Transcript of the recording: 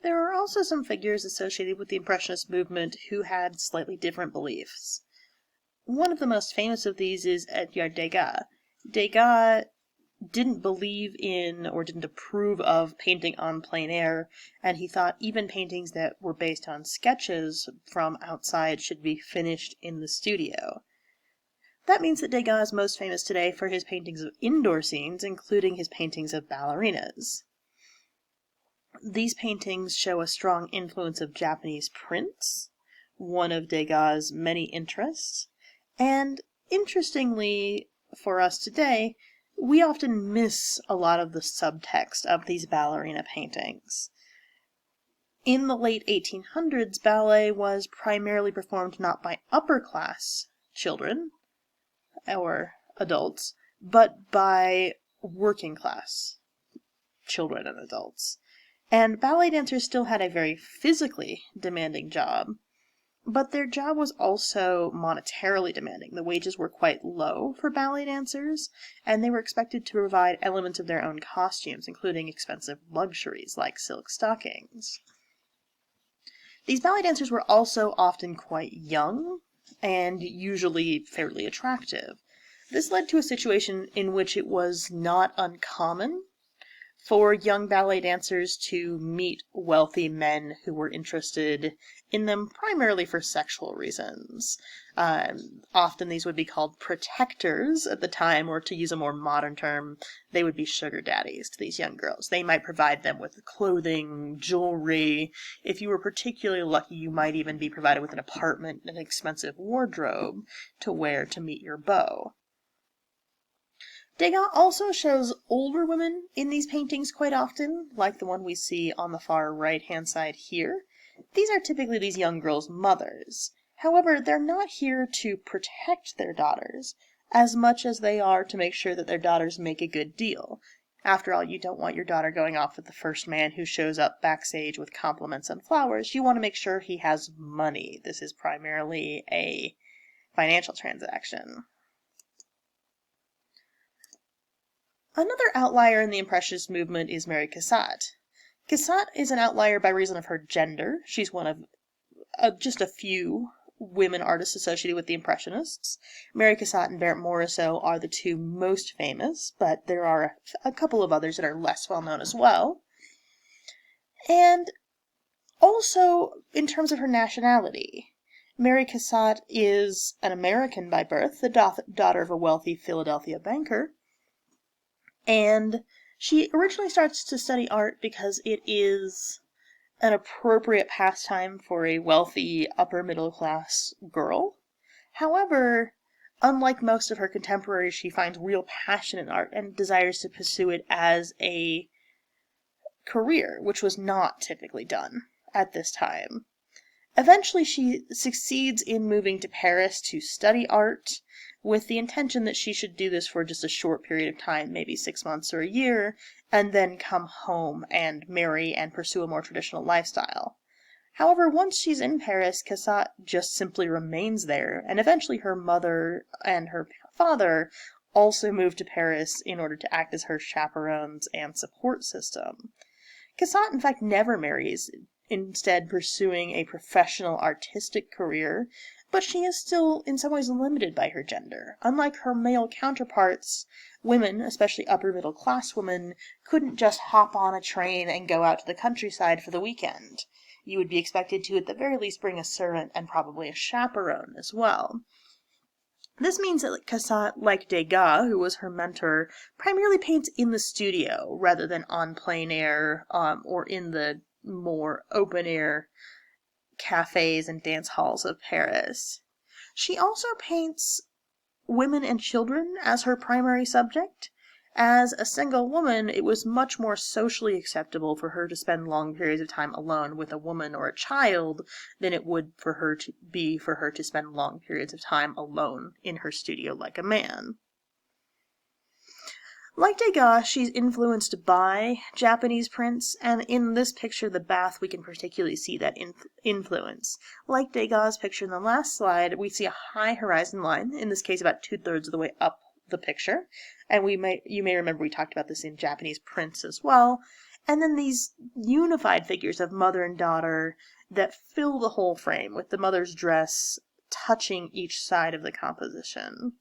There are also some figures associated with the Impressionist movement who had slightly different beliefs. One of the most famous of these is Edgar Degas. Degas didn't believe in or didn't approve of painting on plein air, and he thought even paintings that were based on sketches from outside should be finished in the studio. That means that Degas is most famous today for his paintings of indoor scenes, including his paintings of ballerinas. These paintings show a strong influence of Japanese prints, one of Degas' many interests, and interestingly for us today, we often miss a lot of the subtext of these ballerina paintings. In the late 1800s, ballet was primarily performed not by upper-class children or adults, but by working-class children and adults. And ballet dancers still had a very physically demanding job, but their job was also monetarily demanding. The wages were quite low for ballet dancers, and they were expected to provide elements of their own costumes, including expensive luxuries like silk stockings. These ballet dancers were also often quite young, and usually fairly attractive. This led to a situation in which it was not uncommon for young ballet dancers to meet wealthy men who were interested in them primarily for sexual reasons. Often these would be called protectors at the time, or to use a more modern term, they would be sugar daddies to these young girls. They might provide them with clothing, jewelry. If you were particularly lucky, you might even be provided with an apartment and an expensive wardrobe to wear to meet your beau. Degas also shows older women in these paintings quite often, like the one we see on the far right-hand side here. These are typically these young girls' mothers. However, they're not here to protect their daughters, as much as they are to make sure that their daughters make a good deal. After all, you don't want your daughter going off with the first man who shows up backstage with compliments and flowers. You want to make sure he has money. This is primarily a financial transaction. Another outlier in the Impressionist movement is Mary Cassatt. Cassatt is an outlier by reason of her gender. She's one of just a few women artists associated with the Impressionists. Mary Cassatt and Berthe Morisot are the two most famous, but there are a couple of others that are less well known as well. And also, in terms of her nationality, Mary Cassatt is an American by birth, the daughter of a wealthy Philadelphia banker. And she originally starts to study art because it is an appropriate pastime for a wealthy upper middle class girl. However, unlike most of her contemporaries, she finds real passion in art and desires to pursue it as a career, which was not typically done at this time. Eventually, she succeeds in moving to Paris to study art, with the intention that she should do this for just a short period of time, maybe 6 months or a year, and then come home and marry and pursue a more traditional lifestyle. However, once she's in Paris, Cassatt just simply remains there, and eventually her mother and her father also move to Paris in order to act as her chaperones and support system. Cassatt, in fact, never marries, instead pursuing a professional artistic career, but she is still in some ways limited by her gender. Unlike her male counterparts, women, especially upper middle class women, couldn't just hop on a train and go out to the countryside for the weekend. You would be expected to at the very least bring a servant and probably a chaperone as well. This means that Cassatt, like Degas, who was her mentor, primarily paints in the studio rather than on plein air or in the more open-air cafes and dance halls of Paris. She also paints women and children as her primary subject. As a single woman, it was much more socially acceptable for her to spend long periods of time alone with a woman or a child than it would for her to spend long periods of time alone in her studio like a man. Like Degas, she's influenced by Japanese prints, and in this picture, the bath, we can particularly see that influence. Like Degas' picture in the last slide, we see a high horizon line, in this case about 2/3 of the way up the picture, and you may remember we talked about this in Japanese prints as well, And then these unified figures of mother and daughter that fill the whole frame, with the mother's dress touching each side of the composition.